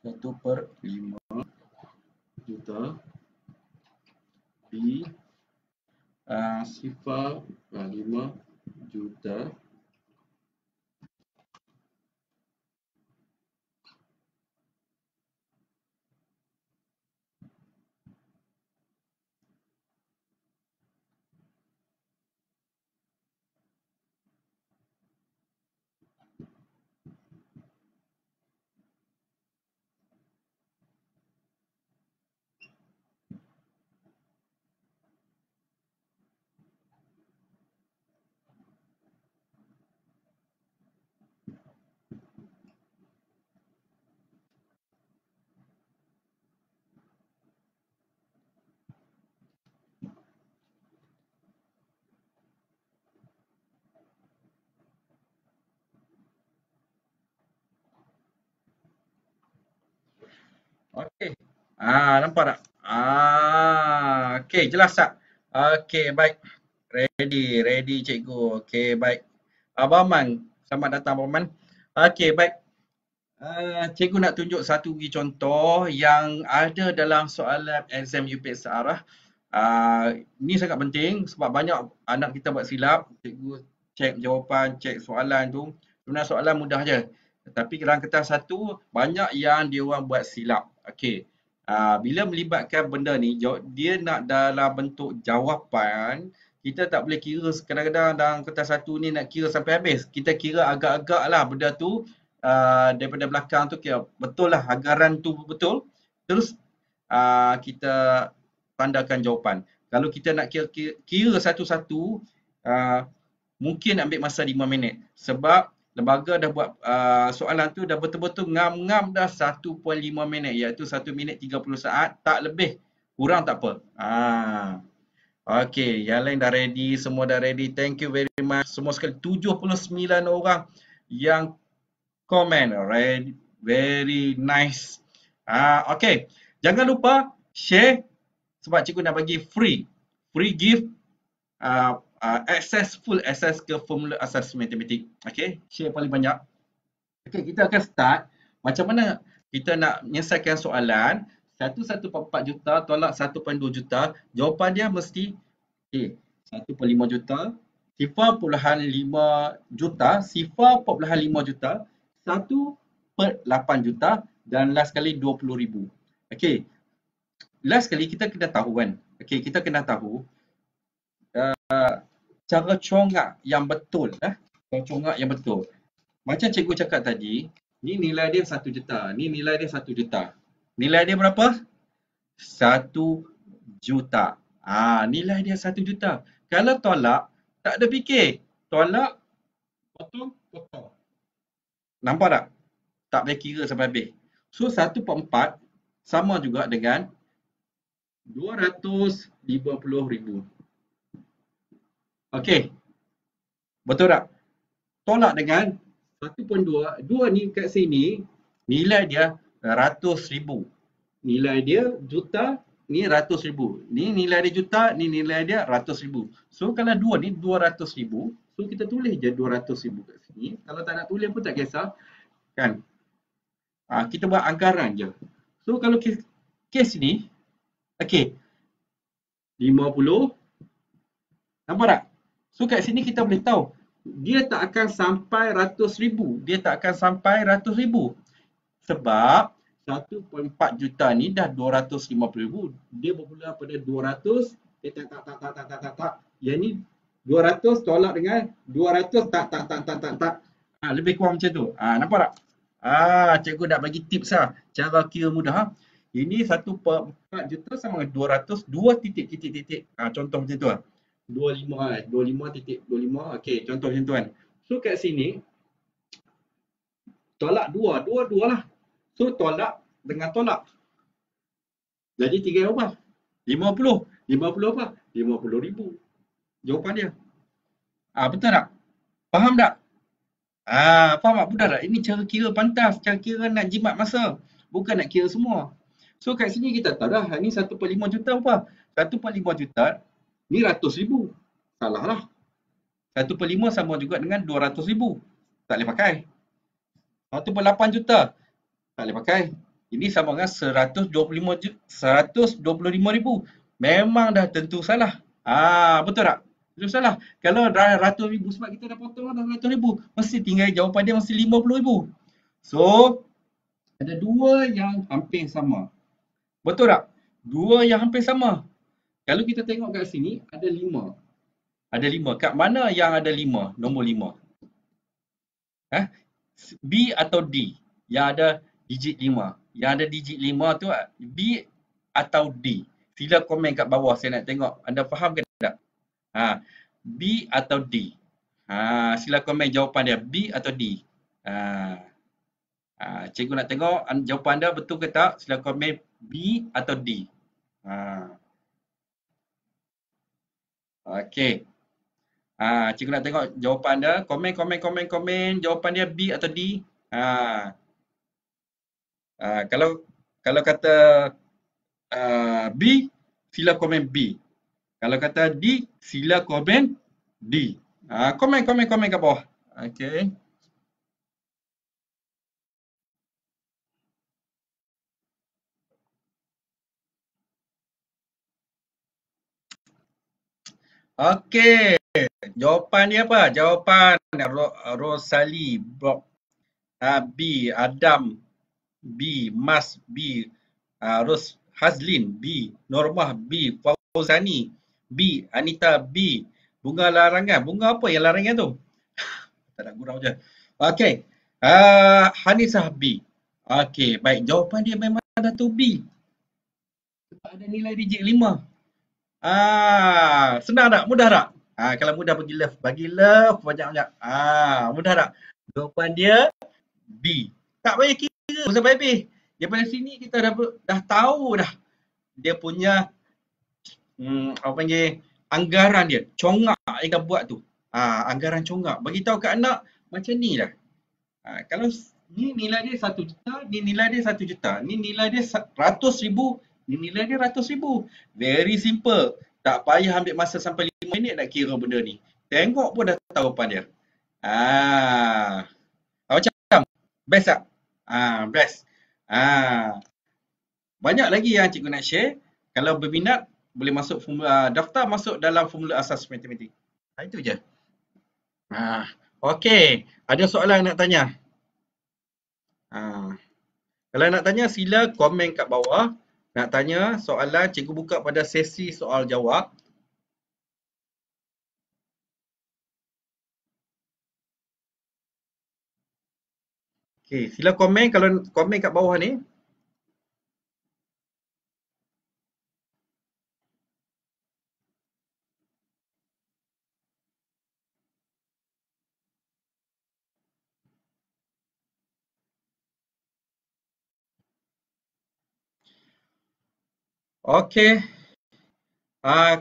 1/5 juta B 0.5 juta Okey. Nampak tak? Okey, jelas tak? Okey, baik. Ready cikgu. Okey, baik. Abang Man, selamat datang Abang Man. Okey, baik. Cikgu nak tunjuk satu lagi contoh yang ada dalam soalan exam UPSR. Ni sangat penting sebab banyak anak kita buat silap. Cikgu cek jawapan, cek soalan tu. Sebenarnya soalan mudah je. Tapi dalam kertas satu, banyak yang dia orang buat silap. Okey. Bila melibatkan benda ni, dia nak dalam bentuk jawapan, kita tak boleh kira kadang-kadang dalam kertas satu ni nak kira sampai habis. Kita kira agak-agak lah benda tu daripada belakang tu kira betul lah hagaran tu betul. Terus kita tandakan jawapan. Kalau kita nak kira satu-satu, mungkin ambil masa 5 minit. Sebab lembaga dah buat soalan tu dah betul-betul ngam-ngam dah 1.5 minit, iaitu 1 minit 30 saat, tak lebih. Kurang tak apa. Okey, yang lain dah ready, semua dah ready. Thank you very much. Semua sekali 79 orang yang komen. Ready, very nice. Okey, jangan lupa share sebab cikgu nak bagi free gift full access ke formula asas matematik. Okey, share paling banyak. Okey, kita akan start. Macam mana kita nak menyelesaikan soalan 1.4 juta tolak 1.2 juta. Jawapan dia mesti 1.5 juta, 0.5 juta, 0.5 juta, 1/8 juta dan last kali 20,000. Okey. Last kali kita kena tahu kan. Okey, kita kena tahu cara congak yang betul. Cara congak yang betul. Macam cikgu cakap tadi, ni nilai dia 1 juta. Ni nilai dia 1 juta. Nilai dia berapa? 1 juta. Nilai dia 1 juta. Kalau tolak, tak ada fikir. Tolak, potong. Nampak tak? Tak boleh kira sampai habis. So 1/4 sama juga dengan 250,000. Okey. Betul tak? Tolak dengan 1.2. 2 ni kat sini, nilai dia 100,000. Nilai dia juta, ni 100,000. Ni nilai dia juta, ni nilai dia 100,000. So kalau 2 ni 200,000, so kita tulis je 200,000 kat sini. Kalau tak nak tulis pun tak kisah. Kan? Kita buat anggaran je. So kalau kes ni, okey, 50. Nampak tak? So kat sini kita boleh tahu dia tak akan sampai 100,000. Dia tak akan sampai 100,000. Sebab 1.4 juta ni dah 250,000. Dia bermula pada 200. Tak. Yang ni 200 tolak dengan 200. Tak. Lebih kurang macam tu. Nampak tak? Cikgu nak bagi tips lah. Cara kira mudah. Ini 1.4 juta sama dengan 200. 2 titik. Contoh macam tu lah. 25.25. Okey, contoh macam tu kan. So kat sini tolak 2 lah. So tolak dengan tolak. Jadi 3 apa? 50. 50 apa? 50,000. Jawapan dia. Betul tak? Faham tak? Faham tak? Mudah tak? Ini cara kira pantas. Cara kira nak jimat masa. Bukan nak kira semua. So kat sini kita tahu dah. Ni 1.5 juta apa? 1.5 juta. Ni 100,000. Salah lah. 1/5 sama juga dengan 200,000. Tak boleh pakai. 1/8 juta. Tak boleh pakai. Ini sama dengan 125,000. Memang dah tentu salah. Betul tak? Tentu salah. Kalau dah 100,000 sebab kita dah potong dah 100,000. Mesti tinggal jawapan dia mesti 50,000. So, ada 2 yang hampir sama. Betul tak? 2 yang hampir sama. Kalau kita tengok kat sini, ada 5. Ada 5. Kat mana yang ada 5? Nombor 5. B atau D? Yang ada digit 5. Yang ada digit 5 tu B atau D? Sila komen kat bawah. Saya nak tengok. Anda faham ke tak? B atau D? Sila komen jawapan dia. B atau D? Cikgu nak tengok jawapan anda betul ke tak? Sila komen B atau D. Okey. Cikgu nak tengok jawapan anda. Komen. Jawapan dia B atau D. Kalau kata B, sila komen B. Kalau kata D, sila komen D. Komen kat bawah. Okey. Okey. Jawapan dia apa? Jawapan Rosali Bob. B. Adam. B. Mas. B. Ros Hazlin. B. Normah. B. Fauzani. B. Anita. B. Bunga larangan. Bunga apa yang larangan tu? Tak nak gurau je. Okey. Hanisah B. Okey, baik. Jawapan dia memang Dato' B. Sebab ada nilai digit 5. Senang tak? Mudah tak? Kalau mudah bagi love. Bagi love banyak-banyak. Mudah tak? Jawapan dia B. Tak payah kira pasal habis. Daripada sini kita dah tahu dah dia punya apa panggil anggaran dia. Congak yang kita buat tu. Anggaran congak. Bagi tahu kat anak macam ni lah. Kalau ni nilai dia 1 juta, ni nilai dia 1 juta. Ni nilai dia 100,000, ni nilai dia 100,000. Very simple. Tak payah ambil masa sampai 5 minit nak kira benda ni. Tengok pun dah tahu jawapan dia. Macam best tak? Best. Banyak lagi yang cikgu nak share. Kalau berminat, boleh masuk daftar masuk dalam formula asas matematik. Itu je. Okey. Ada soalan nak tanya? Kalau nak tanya, sila komen kat bawah. Nak tanya soalan, cikgu buka pada sesi soal jawab. Okey, sila komen kalau komen kat bawah ni. Okey.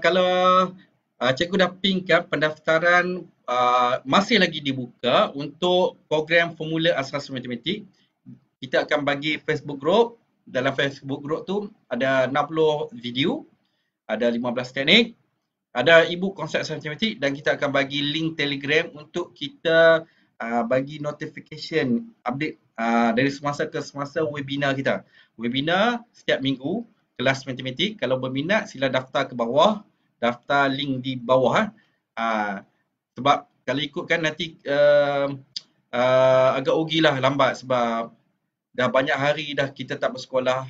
Kalau cikgu dah pingkan pendaftaran masih lagi dibuka untuk program formula asas matematik. Kita akan bagi Facebook group. Dalam Facebook group tu ada 60 video, ada 15 teknik, ada e-book konsep asas matematik dan kita akan bagi link Telegram untuk kita bagi notification update dari semasa ke semasa webinar kita. Webinar setiap minggu, kelas matematik. Kalau berminat sila daftar ke bawah, daftar link di bawah. Sebab kalau ikutkan nanti agak rugilah lambat sebab dah banyak hari dah kita tak bersekolah,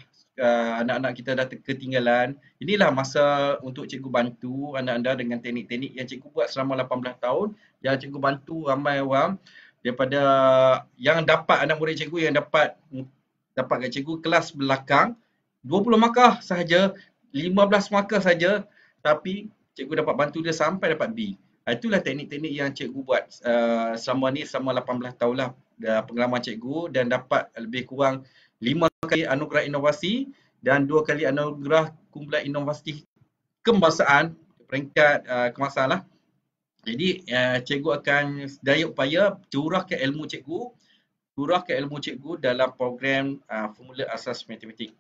anak-anak kita dah ketinggalan. Inilah masa untuk cikgu bantu anda-anda dengan teknik-teknik yang cikgu buat selama 18 tahun. Yang cikgu bantu ramai orang daripada yang dapat anak murid cikgu yang dapat kat cikgu kelas belakang 20 markah sahaja, 15 markah saja, tapi cikgu dapat bantu dia sampai dapat B. Itulah teknik-teknik yang cikgu buat selama ni, selama 18 tahun lah pengalaman cikgu dan dapat lebih kurang 5 kali anugerah inovasi dan 2 kali anugerah kumpulan inovasi kebangsaan, peringkat kebangsaan lah. Jadi cikgu akan daya upaya curahkan ilmu cikgu dalam program formula asas matematik.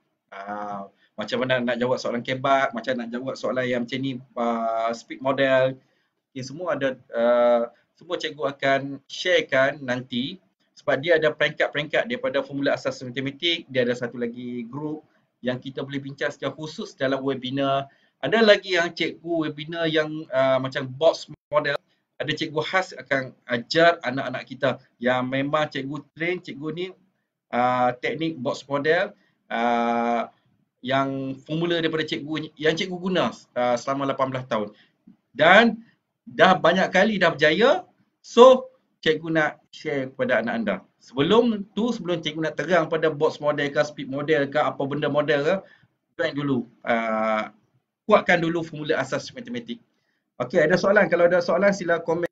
Macam mana nak jawab soalan kebat, macam nak jawab soalan yang macam ni, speed model, semua ada, semua cikgu akan sharekan nanti sebab dia ada peringkat-peringkat daripada formula asas matematik. Dia ada satu lagi group yang kita boleh bincang secara khusus dalam webinar. Ada lagi yang cikgu webinar yang macam box model. Ada cikgu khas akan ajar anak-anak kita yang memang cikgu train, cikgu ni teknik box model yang formula daripada cikgu yang cikgu guna selama 18 tahun. Dan dah banyak kali dah berjaya, so cikgu nak share kepada anak anda. Sebelum cikgu nak terang pada box model ke, speed model ke, apa benda model ke, join dulu. Kuatkan dulu formula asas matematik. Okey, ada soalan? Kalau ada soalan sila komen,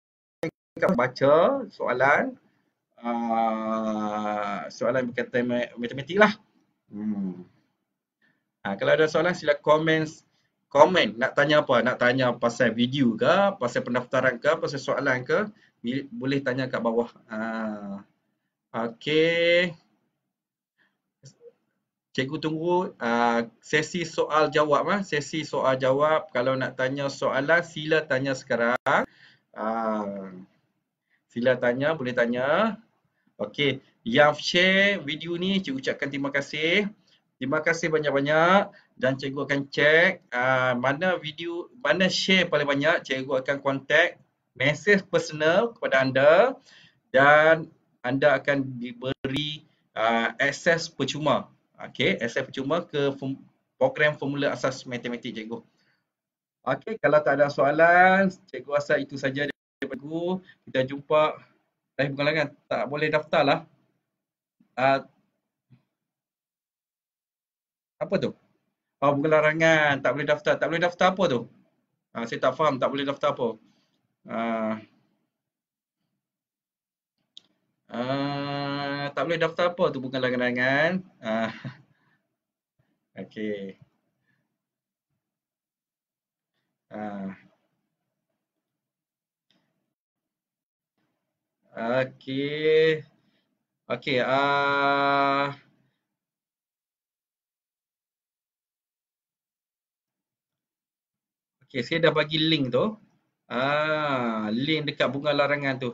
baca soalan. Soalan berkaitan matematik lah. Kalau ada soalan sila komen. Nak tanya apa? Nak tanya pasal video ke, pasal pendaftaran ke, pasal soalan ke, boleh tanya kat bawah. Okey. Cikgu tunggu sesi soal jawab. Sesi soal jawab. Kalau nak tanya soalan sila tanya sekarang. Sila tanya, boleh tanya. Okey, yang share video ni cikgu ucapkan terima kasih. Terima kasih banyak-banyak dan cikgu akan check mana share paling banyak, cikgu akan contact, message personal kepada anda dan anda akan diberi akses percuma. Okey, akses percuma ke program formula asas matematik cikgu. Okey, kalau tak ada soalan, cikgu rasa itu saja daripada cikgu. Kita jumpa. Bukan lagi, tak boleh daftar lah. uh, apa tu? Oh, bukan larangan, tak boleh daftar. Tak boleh daftar apa tu? Saya tak faham tak boleh daftar apa. Uh, tak boleh daftar apa tu bukan larangan. Okey. Uh, okey. Okey. Okey, saya dah bagi link tu. Link dekat bunga larangan tu.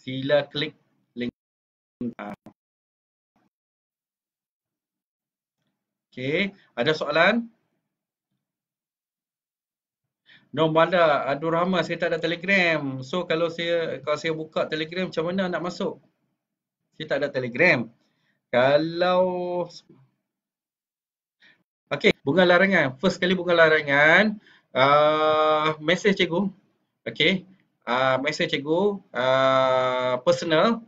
Sila klik link. Okey, ada soalan? No malah, aduh Rahman, saya tak ada Telegram. So kalau saya buka Telegram macam mana nak masuk? Saya tak ada Telegram. Kalau okey, bunga larangan. First kali bunga larangan, mesej cikgu. Okey. Mesej cikgu personal.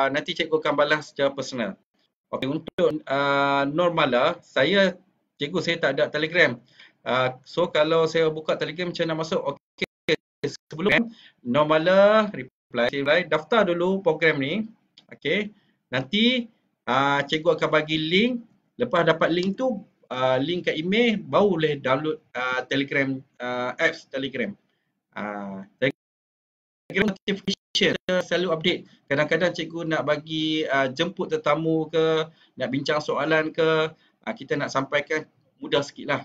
Nanti cikgu akan balas secara personal. Okey, untuk Normala, saya tak ada Telegram. So kalau saya buka Telegram macam mana nak masuk? Okey, sebelum Normala reply, daftar dulu program ni. Okey. Nanti cikgu akan bagi link. Lepas dapat link tu, link kat email, baru boleh download Telegram, apps Telegram. Telegram notification selalu update. Kadang-kadang cikgu nak bagi jemput tetamu ke, nak bincang soalan ke, kita nak sampaikan mudah sikit lah.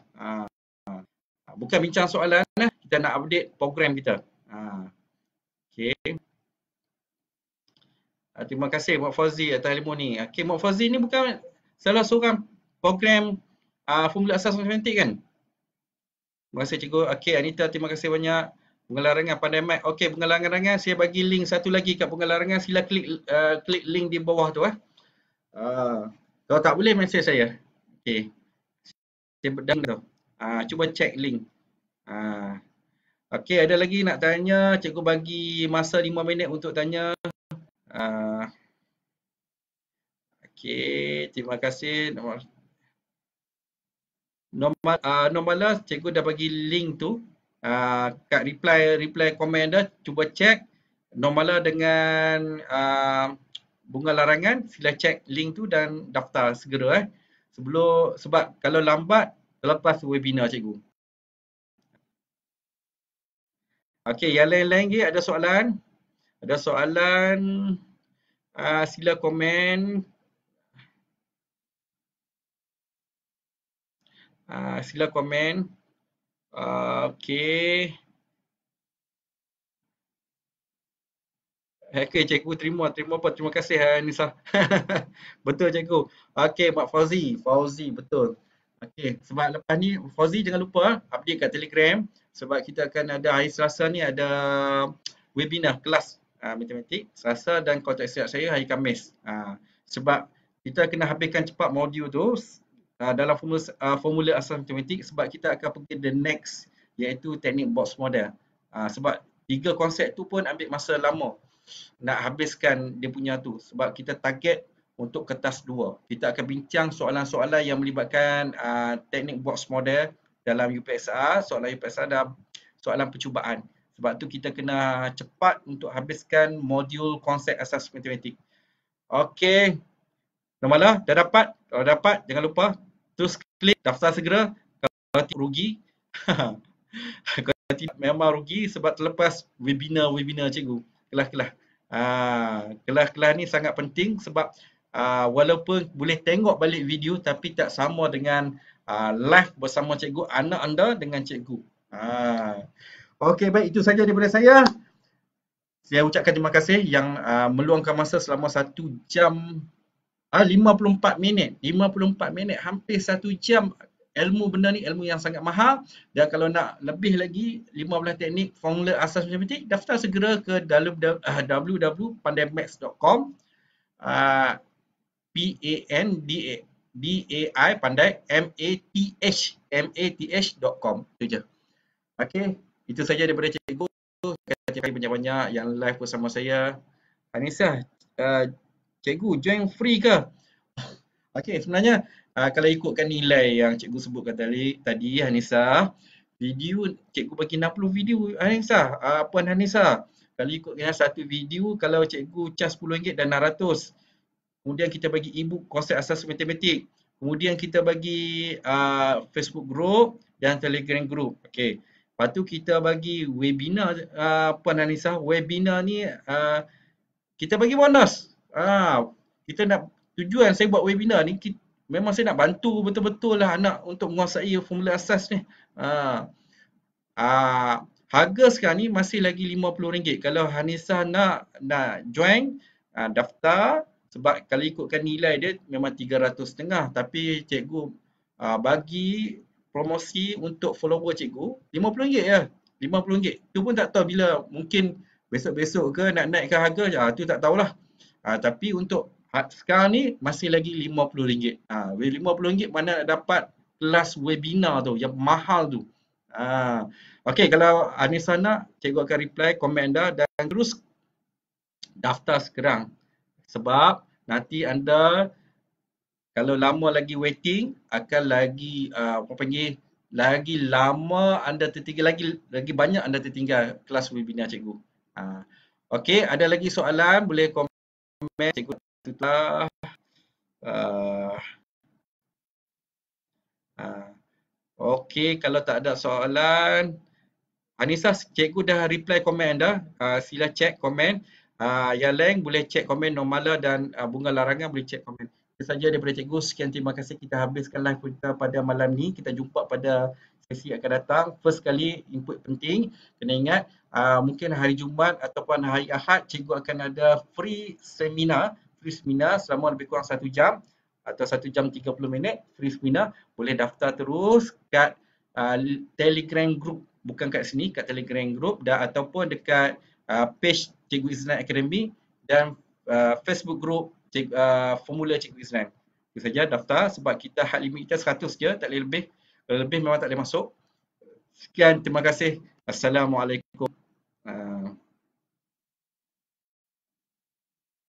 Bukan bincang soalan, kita nak update program kita. Okey. Terima kasih Mak Fauzi atas ilmu ni. Okey, Mak Fauzi ni bukan salah seorang program formula asas matematik kan? Terima kasih cikgu. Okey, Anita, terima kasih banyak. Bunga larangan pandai mat. Okey, bunga larangan saya bagi link satu lagi kat bunga larangan. Sila klik link di bawah tu kalau tak boleh mesej saya. Okey. Saya dah tu. Cuba check link. Okey, ada lagi nak tanya? Cikgu bagi masa 5 minit untuk tanya. Okey, terima kasih. Normala, cikgu dah bagi link tu kat reply komen dah. Cuba check. Normala dengan bunga larangan, sila check link tu dan daftar segera sebab kalau lambat terlepas webinar cikgu. Okey, yang lain-lain lagi ada soalan? Ada soalan? Sila komen. Sila komen. Okey. Okey, cikgu terima apa? Terima kasih Nisa. Betul cikgu. Okey, Mak Fauzi betul. Okey, sebab lepas ni Fauzi jangan lupa update kat Telegram sebab kita akan ada hari Selasa ni ada webinar kelas matematik Selasa dan kontak siap saya hari Khamis. Sebab kita kena habiskan cepat modul tu dalam formula asas matematik sebab kita akan pergi the next iaitu teknik box model. Sebab 3 konsep tu pun ambil masa lama nak habiskan dia punya tu sebab kita target untuk kertas 2. Kita akan bincang soalan-soalan yang melibatkan teknik box model dalam UPSR, soalan UPSR dan soalan percubaan. Sebab tu kita kena cepat untuk habiskan modul konsep asas matematik. Okey. Normala, dah dapat? Kalau dapat, jangan lupa terus klik daftar segera. Kalau tidak rugi. Kalau tidak memang rugi sebab terlepas webinar cikgu. Kelas-kelas. Kelas-kelas ni sangat penting sebab walaupun boleh tengok balik video tapi tak sama dengan live bersama cikgu, anak anda dengan cikgu. Okey, baik, itu saja daripada saya. Saya ucapkan terima kasih yang meluangkan masa selama 1 jam 54 minit. 54 minit, hampir 1 jam. Ilmu benda ni ilmu yang sangat mahal dan kalau nak lebih lagi 15 teknik formula asas matematik, daftar segera ke www.pandaimaths.com PANDAI pandai math.com. Itu je. Okey, itu saja daripada cikgu. Terima kasih banyak-banyak yang live bersama saya. Anissa, Cikgu join free ke? Okey, sebenarnya kalau ikutkan nilai yang cikgu sebutkan tadi Hanisa, video cikgu bagi 60 video Hanisa, Puan Hanisa. Kalau ikutkan satu video, kalau cikgu cas RM10 dan 600. Kemudian kita bagi e-book konsep asas matematik. Kemudian kita bagi Facebook group dan Telegram group. Okey. Lepas tu kita bagi webinar Puan Hanisa. Webinar ni kita bagi bonus. Kita nak tujuan saya buat webinar ni memang saya nak bantu betul-betul lah anak untuk menguasai formula asas ni. Harga sekarang ni masih lagi RM50. Kalau Hanisa nak join, daftar, sebab kalau ikutkan nilai dia memang 300.5, tapi cikgu bagi promosi untuk follower cikgu RM50 je. RM50. Tu pun tak tahu bila, mungkin besok-besok ke nak naikkan harga, tu tak tahulah. Tapi untuk sekarang ni masih lagi RM50. RM50 mana nak dapat kelas webinar tu yang mahal tu. Okey, kalau Anissa nak, cikgu akan reply komen anda dan terus daftar sekarang. Sebab nanti anda kalau lama lagi waiting akan lagi lagi lama anda tertinggal, lagi banyak anda tertinggal kelas webinar cikgu. Okey, ada lagi soalan boleh komen cikgu tutup. Okey, kalau tak ada soalan, Anissa, cikgu dah reply komen anda. Sila check komen. Yang lain boleh check komen Normala dan Bunga Larangan boleh check komen. Itu saja daripada cikgu. Sekian, terima kasih. Kita habiskan live kita pada malam ni. Kita jumpa pada sesi akan datang. First kali input penting. Kena ingat, mungkin hari Jumaat ataupun hari Ahad, cikgu akan ada free seminar selama lebih kurang 1 jam atau 1 jam 30 minit. Free seminar. Boleh daftar terus kat Telegram group. Bukan kat sini, kat Telegram group dan ataupun dekat page Cikgu Izlan Academy dan Facebook group Formula Cikgu Izlan. Itu saja daftar sebab kita had limit kita 100 je, tak boleh lebih. Kalau lebih memang tak boleh masuk. Sekian, terima kasih. Assalamualaikum.